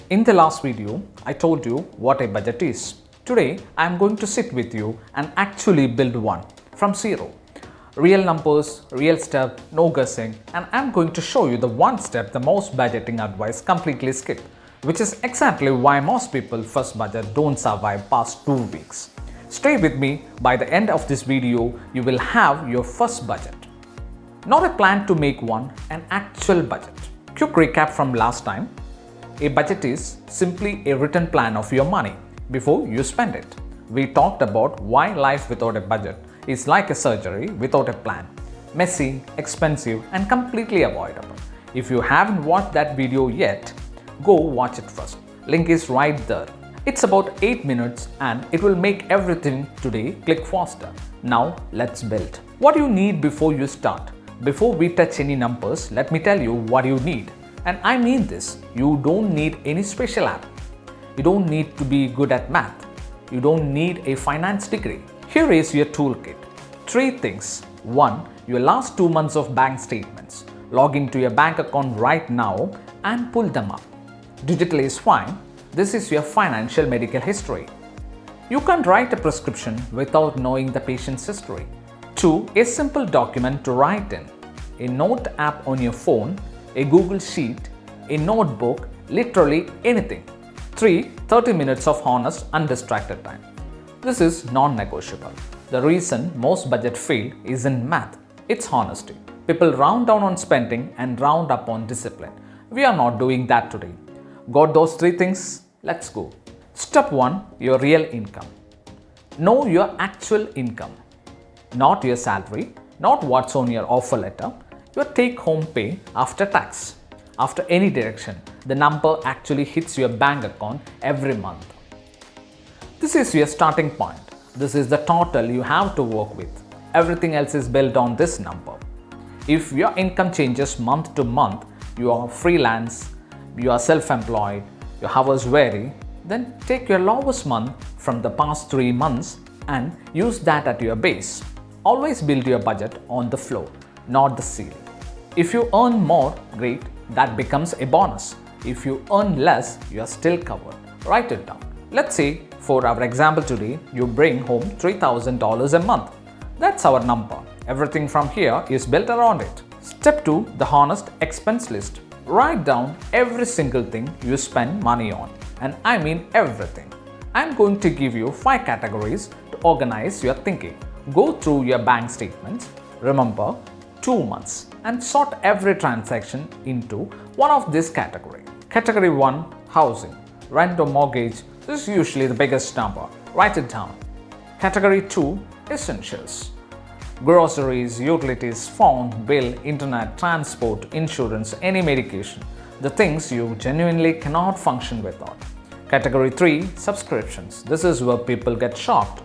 In the last video, I told you what a budget is. Today, I am going to sit with you and actually build one from zero. Real numbers, real step, no guessing, and I am going to show you the one step the most budgeting advice completely skip, which is exactly why most people first budget don't survive past 2 weeks. Stay with me. By the end of this video, you will have your first budget. Not a plan to make one, an actual budget. Quick recap from last time. A budget is simply a written plan of your money before you spend it. We talked about why life without a budget is like a surgery without a plan. Messy, expensive, and completely avoidable. If you haven't watched that video yet, go watch it first. Link is right there. It's about 8 minutes and it will make everything today click faster. Now let's build. What do you need before you start? Before we touch any numbers, let me tell you what you need. And I mean this, you don't need any special app. You don't need to be good at math. You don't need a finance degree. Here is your toolkit. 3 things. 1. Your last 2 months of bank statements. Log into your bank account right now and pull them up. Digital is fine. This is your financial medical history. You can't write a prescription without knowing the patient's history. 2. A simple document to write in. A note app on your phone, a Google Sheet, a notebook, literally anything. 3. 30 minutes of honest, undistracted time. This is non-negotiable. The reason most budget fail isn't math, it's honesty. People round down on spending and round up on discipline. We are not doing that today. Got those 3 things? Let's go. Step 1. Your real income. Know your actual income. Not your salary, not what's on your offer letter, your take-home pay after tax. After any deduction, the number actually hits your bank account every month. This is your starting point. This is the total you have to work with. Everything else is built on this number. If your income changes month to month, you are freelance, you are self-employed, your hours vary, then take your lowest month from the past 3 months and use that at your base. Always build your budget on the floor, not the ceiling. If you earn more, great, that becomes a bonus. If you earn less, you are still covered. Write it down. Let's say, for our example today, you bring home $3,000 a month. That's our number. Everything from here is built around it. Step 2. The honest expense list. Write down every single thing you spend money on. And I mean everything. I'm going to give you 5 categories to organize your thinking. Go through your bank statements. Remember, 2 months. And sort every transaction into one of this category. Category 1. Housing. Rent or mortgage. This is usually the biggest number. Write it down. Category 2. Essentials. Groceries, utilities, phone, bill, internet, transport, insurance, any medication. The things you genuinely cannot function without. Category 3. Subscriptions. This is where people get shocked.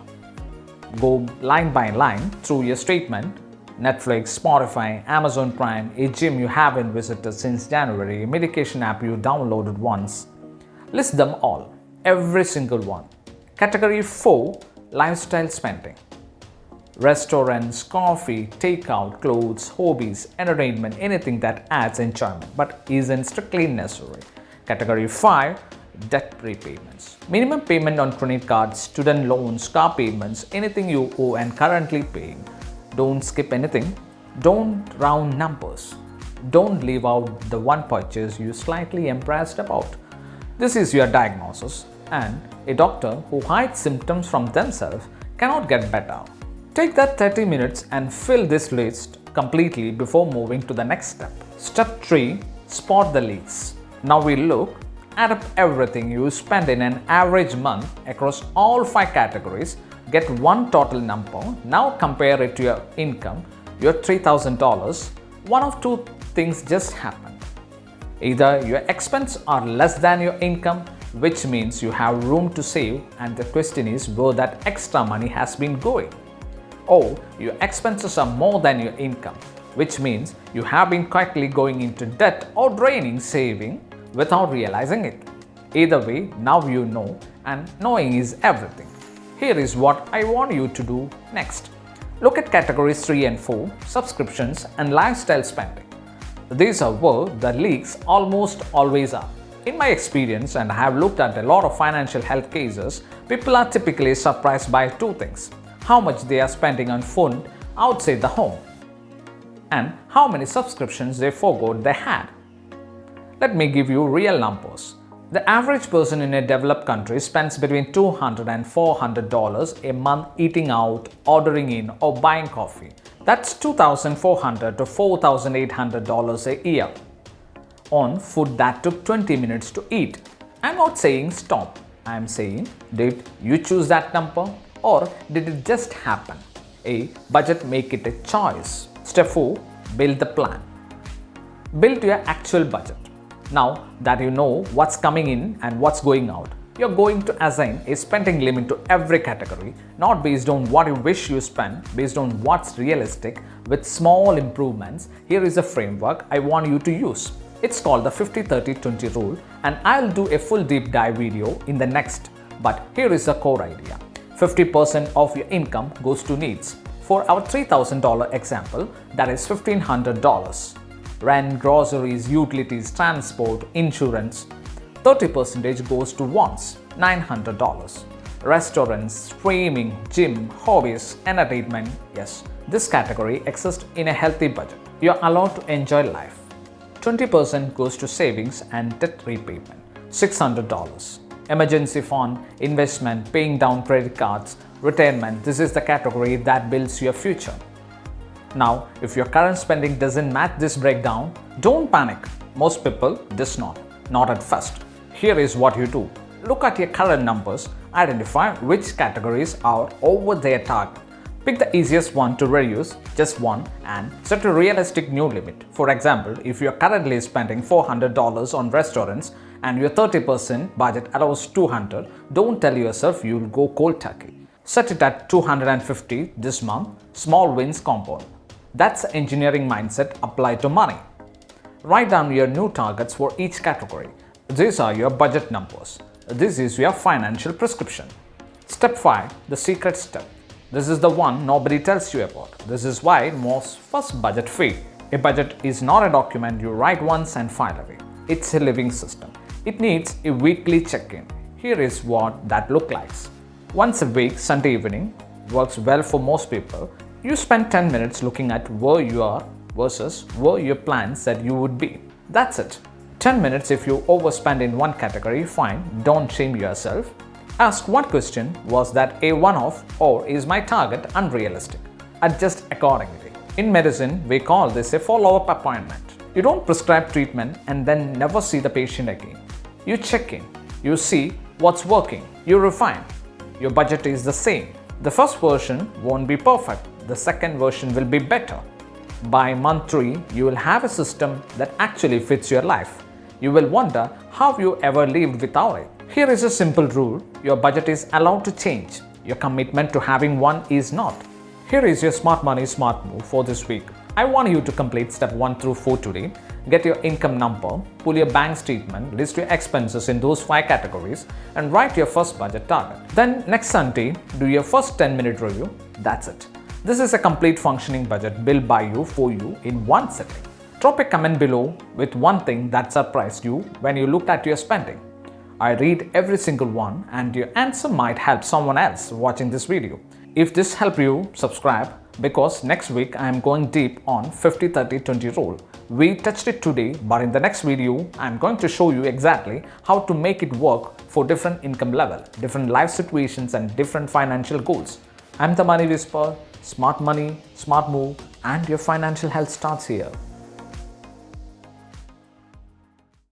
Go line by line through your statement. Netflix, Spotify, Amazon Prime, a gym you haven't visited since January, a medication app you downloaded once. List them all, every single one. Category 4. Lifestyle spending. Restaurants, coffee, takeout, clothes, hobbies, entertainment, anything that adds enjoyment but isn't strictly necessary. Category 5. Debt repayments. Minimum payment on credit cards, student loans, car payments, anything you owe and currently paying. Don't skip anything. Don't round numbers. Don't leave out the one purchase you're slightly embarrassed about. This is your diagnosis, and a doctor who hides symptoms from themselves cannot get better. Take that 30 minutes and fill this list completely before moving to the next step. Step 3. Spot the leaks. Now we look, add up everything you spend in an average month across all 5 categories, get one total number. Now compare it to your income, your $3,000. One of 2 things just happened. Either your expenses are less than your income, which means you have room to save, and the question is where that extra money has been going. Or your expenses are more than your income, which means you have been quietly going into debt or draining saving without realizing it. Either way, now you know, and knowing is everything. Here is what I want you to do next. Look at categories 3 and 4, subscriptions and lifestyle spending. These are where the leaks almost always are. In my experience, and I have looked at a lot of financial health cases, people are typically surprised by two things: how much they are spending on food outside the home, and how many subscriptions they forgot they had. Let me give you real numbers. The average person in a developed country spends between $200 and $400 a month eating out, ordering in, or buying coffee. That's $2,400 to $4,800 a year on food that took 20 minutes to eat. I'm not saying stop. I'm saying, did you choose that number, or did it just happen? A budget, make it a choice. Step 4. Build the plan. Build your actual budget. Now that you know what's coming in and what's going out, you're going to assign a spending limit to every category, not based on what you wish you spend, based on what's realistic, with small improvements. Here is a framework I want you to use. It's called the 50-30-20 rule, and I'll do a full deep dive video in the next. But here is the core idea. 50% of your income goes to needs. For our $3,000 example, that is $1,500. Rent, groceries, utilities, transport, insurance. 30% goes to wants, $900. Restaurants, streaming, gym, hobbies, entertainment. Yes, this category exists in a healthy budget. You're allowed to enjoy life. 20% goes to savings and debt repayment, $600. Emergency fund, investment, paying down credit cards, retirement. This is the category that builds your future. Now, if your current spending doesn't match this breakdown, don't panic. Most people does not at first. Here is what you do. Look at your current numbers, identify which categories are over their target. Pick the easiest one to reduce, just one, and set a realistic new limit. For example, if you are currently spending $400 on restaurants and your 30% budget allows $200, don't tell yourself you'll go cold turkey. Set it at $250 this month. Small wins compound. That's the engineering mindset applied to money. Write down your new targets for each category. These are your budget numbers. This is your financial prescription. Step 5, the secret step. This is the one nobody tells you about. This is why most first budget fail. A budget is not a document you write once and file away. It's a living system. It needs a weekly check-in. Here is what that looks like. Once a week, Sunday evening, works well for most people. You spend 10 minutes looking at where you are versus where your plan said you would be. That's it. 10 minutes if you overspend in one category, fine, don't shame yourself. Ask one question: was that a one-off, or is my target unrealistic? Adjust accordingly. In medicine, we call this a follow-up appointment. You don't prescribe treatment and then never see the patient again. You check in, you see what's working, you refine. Your budget is the same. The first version won't be perfect. The second version will be better. By month 3, you will have a system that actually fits your life. You will wonder how you ever lived without it. Here is a simple rule. Your budget is allowed to change. Your commitment to having one is not. Here is your smart money, smart move for this week. I want you to complete step 1 through 4 today. Get your income number, pull your bank statement, list your expenses in those 5 categories, and write your first budget target. Then next Sunday, do your first 10-minute review. That's it. This is a complete functioning budget built by you for you in one sitting. Drop a comment below with one thing that surprised you when you looked at your spending. I read every single one, and your answer might help someone else watching this video. If this helped you, subscribe, because next week I am going deep on 50-30-20 rule. We touched it today, but in the next video I am going to show you exactly how to make it work for different income level, different life situations, and different financial goals. I'm the Money Whisperer. Smart money, smart move, and your financial health starts here.